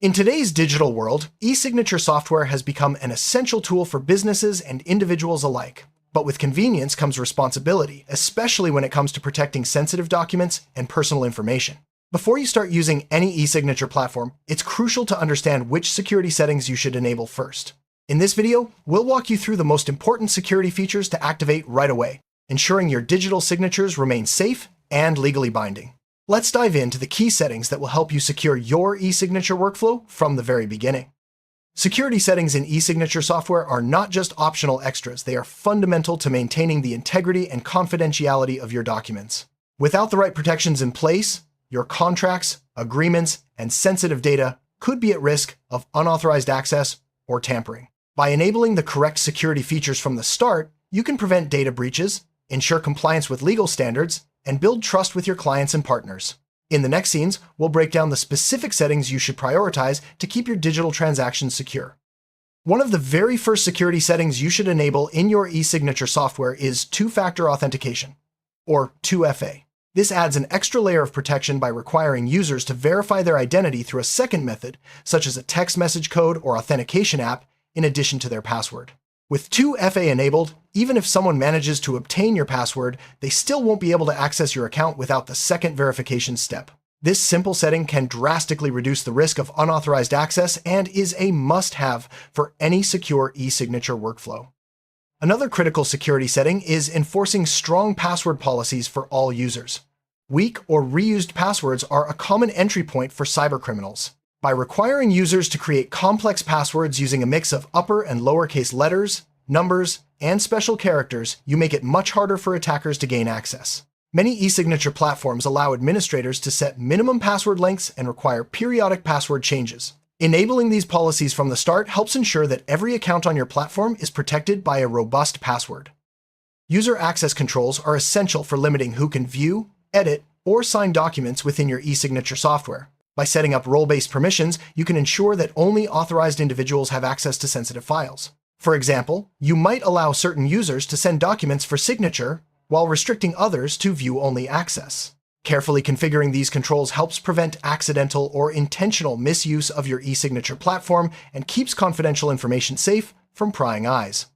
In today's digital world, e-signature software has become an essential tool for businesses and individuals alike. But with convenience comes responsibility, especially when it comes to protecting sensitive documents and personal information. Before you start using any e-signature platform, it's crucial to understand which security settings you should enable first. In this video, we'll walk you through the most important security features to activate right away, ensuring your digital signatures remain safe and legally binding. Let's dive into the key settings that will help you secure your e-signature workflow from the very beginning. Security settings in e-signature software are not just optional extras, they are fundamental to maintaining the integrity and confidentiality of your documents. Without the right protections in place, your contracts, agreements, and sensitive data could be at risk of unauthorized access or tampering. By enabling the correct security features from the start, you can prevent data breaches, ensure compliance with legal standards, and build trust with your clients and partners. In the next scenes, we'll break down the specific settings you should prioritize to keep your digital transactions secure. One of the very first security settings you should enable in your e-signature software is two-factor authentication, or 2FA. This adds an extra layer of protection by requiring users to verify their identity through a second method, such as a text message code or authentication app, in addition to their password. With 2FA enabled, even if someone manages to obtain your password, they still won't be able to access your account without the second verification step. This simple setting can drastically reduce the risk of unauthorized access and is a must-have for any secure e-signature workflow. Another critical security setting is enforcing strong password policies for all users. Weak or reused passwords are a common entry point for cybercriminals. By requiring users to create complex passwords using a mix of upper and lowercase letters, numbers, and special characters, you make it much harder for attackers to gain access. Many e-signature platforms allow administrators to set minimum password lengths and require periodic password changes. Enabling these policies from the start helps ensure that every account on your platform is protected by a robust password. User access controls are essential for limiting who can view, edit, or sign documents within your e-signature software. By setting up role-based permissions, you can ensure that only authorized individuals have access to sensitive files. For example, you might allow certain users to send documents for signature while restricting others to view-only access. Carefully configuring these controls helps prevent accidental or intentional misuse of your e-signature platform and keeps confidential information safe from prying eyes.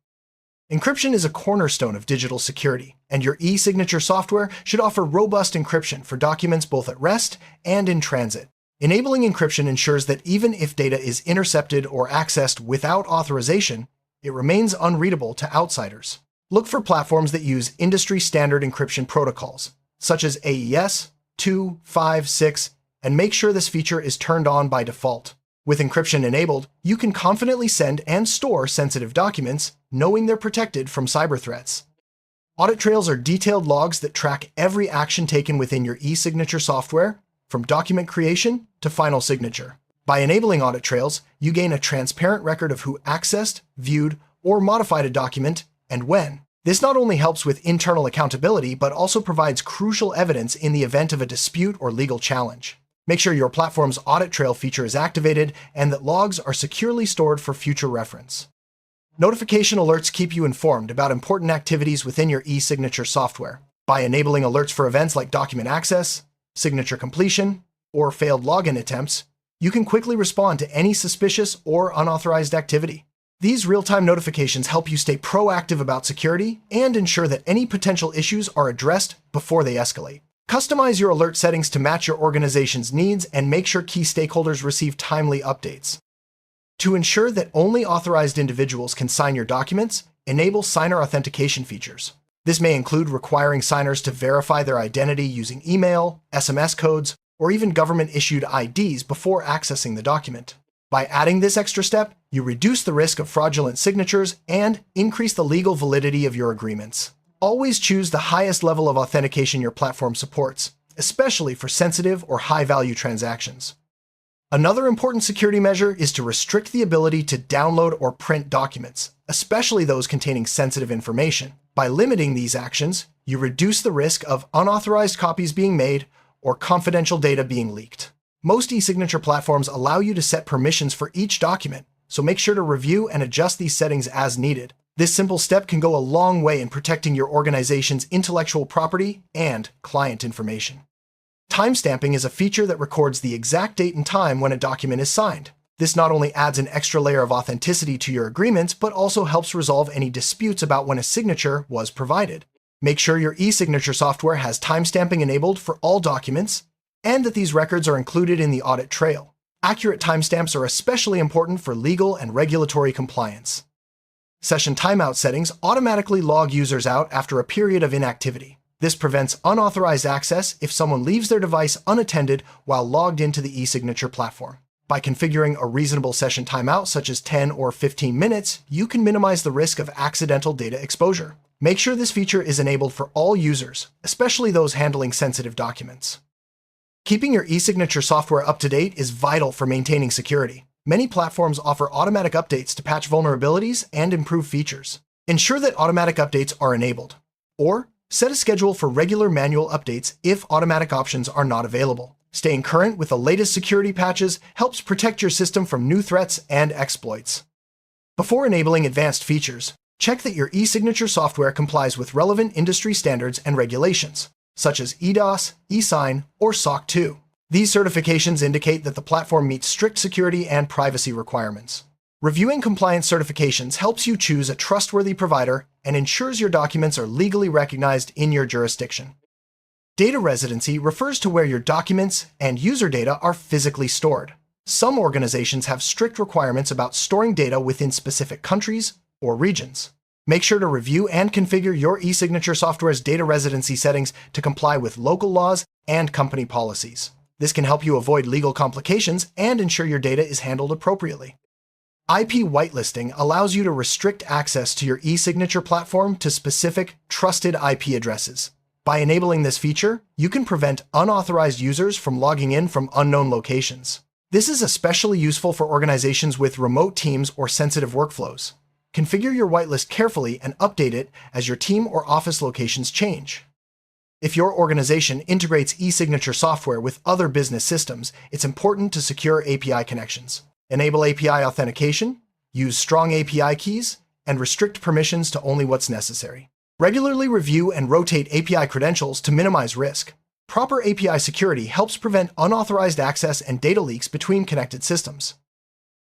Encryption is a cornerstone of digital security, and your e-signature software should offer robust encryption for documents both at rest and in transit. Enabling encryption ensures that even if data is intercepted or accessed without authorization, it remains unreadable to outsiders. Look for platforms that use industry-standard encryption protocols, such as AES, 2, 5, 6, and make sure this feature is turned on by default. With encryption enabled, you can confidently send and store sensitive documents, knowing they're protected from cyber threats. Audit trails are detailed logs that track every action taken within your e-signature software, from document creation to final signature. By enabling audit trails, you gain a transparent record of who accessed, viewed, or modified a document, and when. This not only helps with internal accountability, but also provides crucial evidence in the event of a dispute or legal challenge. Make sure your platform's audit trail feature is activated and that logs are securely stored for future reference. Notification alerts keep you informed about important activities within your e-signature software. By enabling alerts for events like document access, signature completion, or failed login attempts, you can quickly respond to any suspicious or unauthorized activity. These real-time notifications help you stay proactive about security and ensure that any potential issues are addressed before they escalate. Customize your alert settings to match your organization's needs and make sure key stakeholders receive timely updates. To ensure that only authorized individuals can sign your documents, enable signer authentication features. This may include requiring signers to verify their identity using email, SMS codes, or even government-issued IDs before accessing the document. By adding this extra step, you reduce the risk of fraudulent signatures and increase the legal validity of your agreements. Always choose the highest level of authentication your platform supports, especially for sensitive or high-value transactions. Another important security measure is to restrict the ability to download or print documents, especially those containing sensitive information. By limiting these actions, you reduce the risk of unauthorized copies being made or confidential data being leaked. Most e-signature platforms allow you to set permissions for each document, so make sure to review and adjust these settings as needed. This simple step can go a long way in protecting your organization's intellectual property and client information. Timestamping is a feature that records the exact date and time when a document is signed. This not only adds an extra layer of authenticity to your agreements, but also helps resolve any disputes about when a signature was provided. Make sure your e-signature software has timestamping enabled for all documents, and that these records are included in the audit trail. Accurate timestamps are especially important for legal and regulatory compliance. Session timeout settings automatically log users out after a period of inactivity. This prevents unauthorized access if someone leaves their device unattended while logged into the e-signature platform. By configuring a reasonable session timeout, such as 10 or 15 minutes, you can minimize the risk of accidental data exposure. Make sure this feature is enabled for all users, especially those handling sensitive documents. Keeping your e-signature software up to date is vital for maintaining security. Many platforms offer automatic updates to patch vulnerabilities and improve features. Ensure that automatic updates are enabled, or set a schedule for regular manual updates if automatic options are not available. Staying current with the latest security patches helps protect your system from new threats and exploits. Before enabling advanced features, check that your e-signature software complies with relevant industry standards and regulations, such as eDOS, eSign, or SOC 2. These certifications indicate that the platform meets strict security and privacy requirements. Reviewing compliance certifications helps you choose a trustworthy provider and ensures your documents are legally recognized in your jurisdiction. Data residency refers to where your documents and user data are physically stored. Some organizations have strict requirements about storing data within specific countries or regions. Make sure to review and configure your e-signature software's data residency settings to comply with local laws and company policies. This can help you avoid legal complications and ensure your data is handled appropriately. IP whitelisting allows you to restrict access to your e-signature platform to specific, trusted IP addresses. By enabling this feature, you can prevent unauthorized users from logging in from unknown locations. This is especially useful for organizations with remote teams or sensitive workflows. Configure your whitelist carefully and update it as your team or office locations change. If your organization integrates e-signature software with other business systems, it's important to secure API connections. Enable API authentication, use strong API keys, and restrict permissions to only what's necessary. Regularly review and rotate API credentials to minimize risk. Proper API security helps prevent unauthorized access and data leaks between connected systems.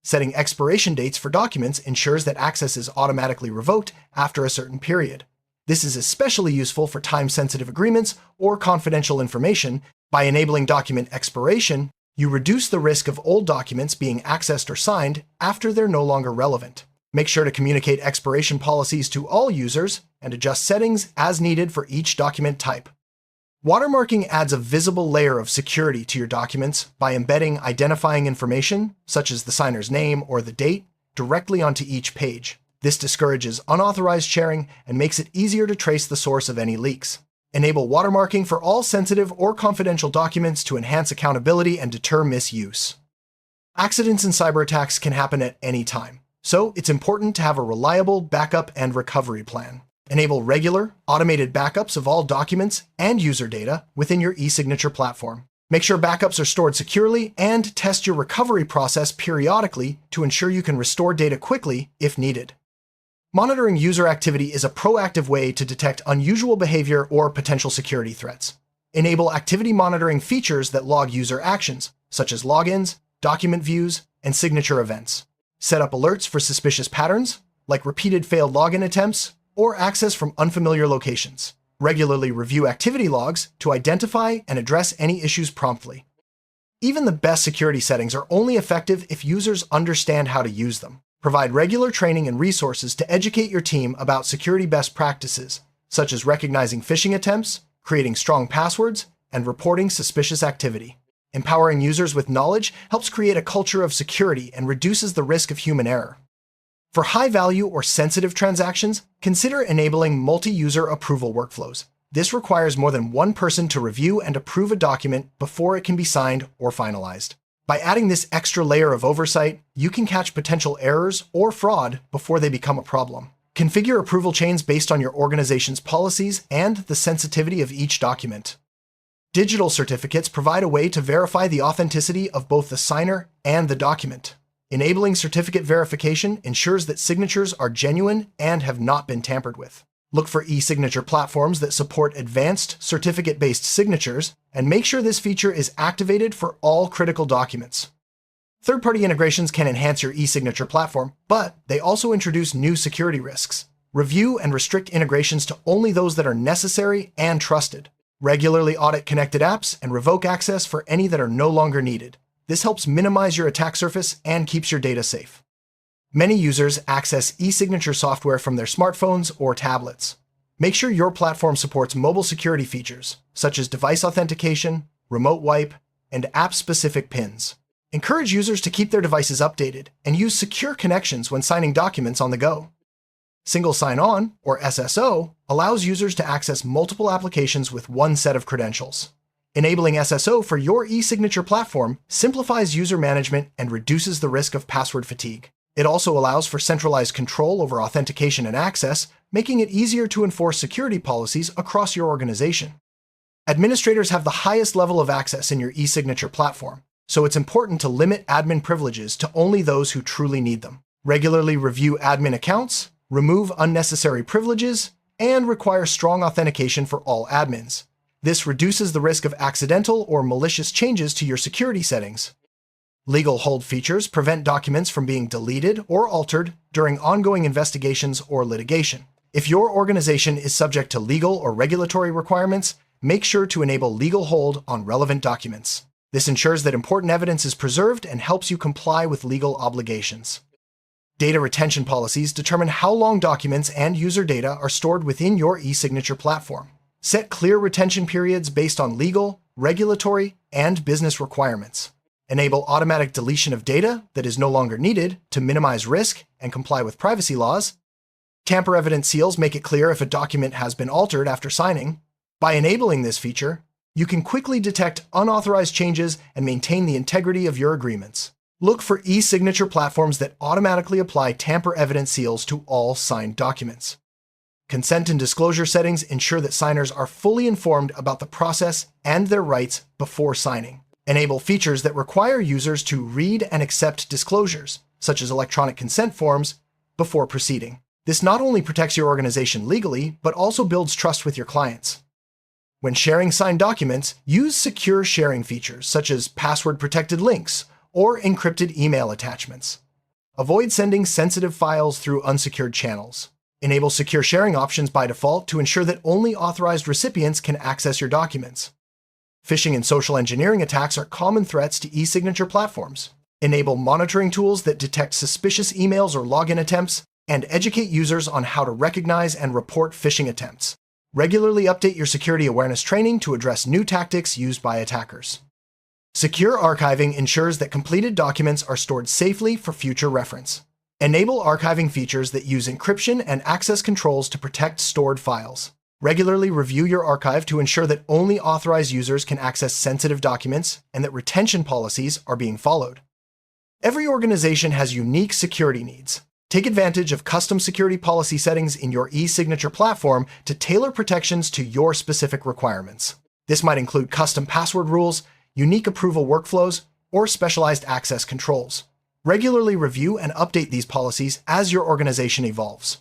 Setting expiration dates for documents ensures that access is automatically revoked after a certain period. This is especially useful for time-sensitive agreements or confidential information. By enabling document expiration, you reduce the risk of old documents being accessed or signed after they're no longer relevant. Make sure to communicate expiration policies to all users and adjust settings as needed for each document type. Watermarking adds a visible layer of security to your documents by embedding identifying information, such as the signer's name or the date, directly onto each page. This discourages unauthorized sharing and makes it easier to trace the source of any leaks. Enable watermarking for all sensitive or confidential documents to enhance accountability and deter misuse. Accidents and cyber attacks can happen at any time, so it's important to have a reliable backup and recovery plan. Enable regular, automated backups of all documents and user data within your e-signature platform. Make sure backups are stored securely and test your recovery process periodically to ensure you can restore data quickly if needed. Monitoring user activity is a proactive way to detect unusual behavior or potential security threats. Enable activity monitoring features that log user actions, such as logins, document views, and signature events. Set up alerts for suspicious patterns, like repeated failed login attempts or access from unfamiliar locations. Regularly review activity logs to identify and address any issues promptly. Even the best security settings are only effective if users understand how to use them. Provide regular training and resources to educate your team about security best practices, such as recognizing phishing attempts, creating strong passwords, and reporting suspicious activity. Empowering users with knowledge helps create a culture of security and reduces the risk of human error. For high-value or sensitive transactions, consider enabling multi-user approval workflows. This requires more than one person to review and approve a document before it can be signed or finalized. By adding this extra layer of oversight, you can catch potential errors or fraud before they become a problem. Configure approval chains based on your organization's policies and the sensitivity of each document. Digital certificates provide a way to verify the authenticity of both the signer and the document. Enabling certificate verification ensures that signatures are genuine and have not been tampered with. Look for e-signature platforms that support advanced certificate-based signatures, and make sure this feature is activated for all critical documents. Third-party integrations can enhance your e-signature platform, but they also introduce new security risks. Review and restrict integrations to only those that are necessary and trusted. Regularly audit connected apps and revoke access for any that are no longer needed. This helps minimize your attack surface and keeps your data safe. Many users access e-signature software from their smartphones or tablets. Make sure your platform supports mobile security features, such as device authentication, remote wipe, and app-specific PINs. Encourage users to keep their devices updated and use secure connections when signing documents on the go. Single sign-on, or SSO, allows users to access multiple applications with one set of credentials. Enabling SSO for your e-signature platform simplifies user management and reduces the risk of password fatigue. It also allows for centralized control over authentication and access, making it easier to enforce security policies across your organization. Administrators have the highest level of access in your e-signature platform, so it's important to limit admin privileges to only those who truly need them. Regularly review admin accounts, remove unnecessary privileges, and require strong authentication for all admins. This reduces the risk of accidental or malicious changes to your security settings. Legal hold features prevent documents from being deleted or altered during ongoing investigations or litigation. If your organization is subject to legal or regulatory requirements, make sure to enable legal hold on relevant documents. This ensures that important evidence is preserved and helps you comply with legal obligations. Data retention policies determine how long documents and user data are stored within your e-signature platform. Set clear retention periods based on legal, regulatory, and business requirements. Enable automatic deletion of data that is no longer needed to minimize risk and comply with privacy laws. Tamper-evident seals make it clear if a document has been altered after signing. By enabling this feature, you can quickly detect unauthorized changes and maintain the integrity of your agreements. Look for e-signature platforms that automatically apply tamper-evident seals to all signed documents. Consent and disclosure settings ensure that signers are fully informed about the process and their rights before signing. Enable features that require users to read and accept disclosures, such as electronic consent forms, before proceeding. This not only protects your organization legally, but also builds trust with your clients. When sharing signed documents, use secure sharing features, such as password-protected links or encrypted email attachments. Avoid sending sensitive files through unsecured channels. Enable secure sharing options by default to ensure that only authorized recipients can access your documents. Phishing and social engineering attacks are common threats to e-signature platforms. Enable monitoring tools that detect suspicious emails or login attempts, and educate users on how to recognize and report phishing attempts. Regularly update your security awareness training to address new tactics used by attackers. Secure archiving ensures that completed documents are stored safely for future reference. Enable archiving features that use encryption and access controls to protect stored files. Regularly review your archive to ensure that only authorized users can access sensitive documents and that retention policies are being followed. Every organization has unique security needs. Take advantage of custom security policy settings in your e-signature platform to tailor protections to your specific requirements. This might include custom password rules, unique approval workflows, or specialized access controls. Regularly review and update these policies as your organization evolves.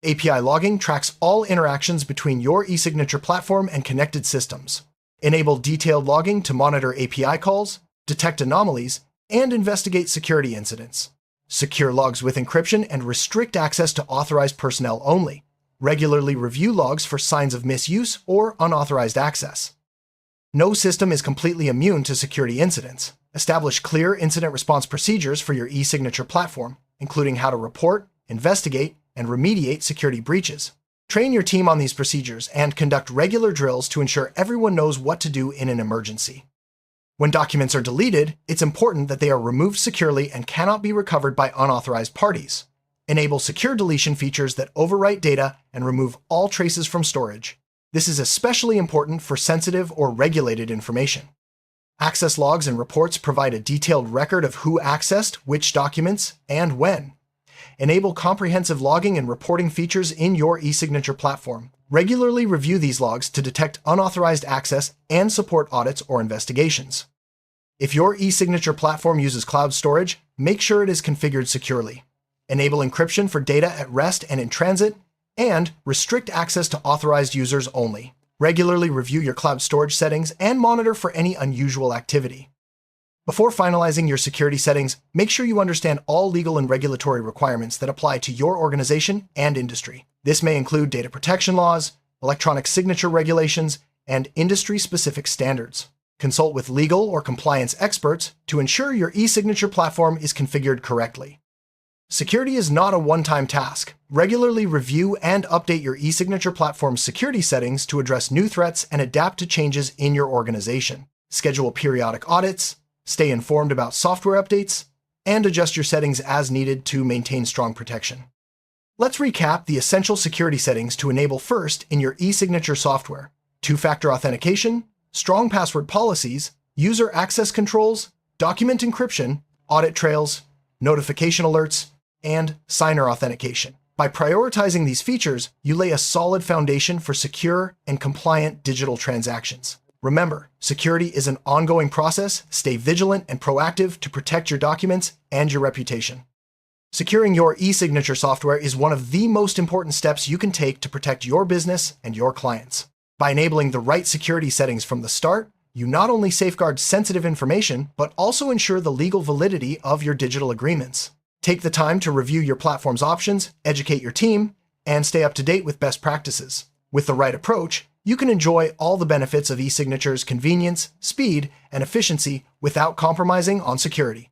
API logging tracks all interactions between your e-signature platform and connected systems. Enable detailed logging to monitor API calls, detect anomalies, and investigate security incidents. Secure logs with encryption and restrict access to authorized personnel only. Regularly review logs for signs of misuse or unauthorized access. No system is completely immune to security incidents. Establish clear incident response procedures for your e-signature platform, including how to report, investigate, and remediate security breaches. Train your team on these procedures and conduct regular drills to ensure everyone knows what to do in an emergency. When documents are deleted, it's important that they are removed securely and cannot be recovered by unauthorized parties. Enable secure deletion features that overwrite data and remove all traces from storage. This is especially important for sensitive or regulated information. Access logs and reports provide a detailed record of who accessed which documents and when. Enable comprehensive logging and reporting features in your e-signature platform. Regularly review these logs to detect unauthorized access and support audits or investigations. If your e-signature platform uses cloud storage, make sure it is configured securely. Enable encryption for data at rest and in transit, and restrict access to authorized users only. Regularly review your cloud storage settings and monitor for any unusual activity. Before finalizing your security settings, make sure you understand all legal and regulatory requirements that apply to your organization and industry. This may include data protection laws, electronic signature regulations, and industry-specific standards. Consult with legal or compliance experts to ensure your e-signature platform is configured correctly. Security is not a one-time task. Regularly review and update your e-signature platform's security settings to address new threats and adapt to changes in your organization. Schedule periodic audits, stay informed about software updates, and adjust your settings as needed to maintain strong protection. Let's recap the essential security settings to enable first in your e-signature software: two-factor authentication, strong password policies, user access controls, document encryption, audit trails, notification alerts, and signer authentication. By prioritizing these features, you lay a solid foundation for secure and compliant digital transactions. Remember, security is an ongoing process. Stay vigilant and proactive to protect your documents and your reputation. Securing your e-signature software is one of the most important steps you can take to protect your business and your clients. By enabling the right security settings from the start, you not only safeguard sensitive information, but also ensure the legal validity of your digital agreements. Take the time to review your platform's options, educate your team, and stay up to date with best practices. With the right approach, you can enjoy all the benefits of e-signature's convenience, speed, and efficiency without compromising on security.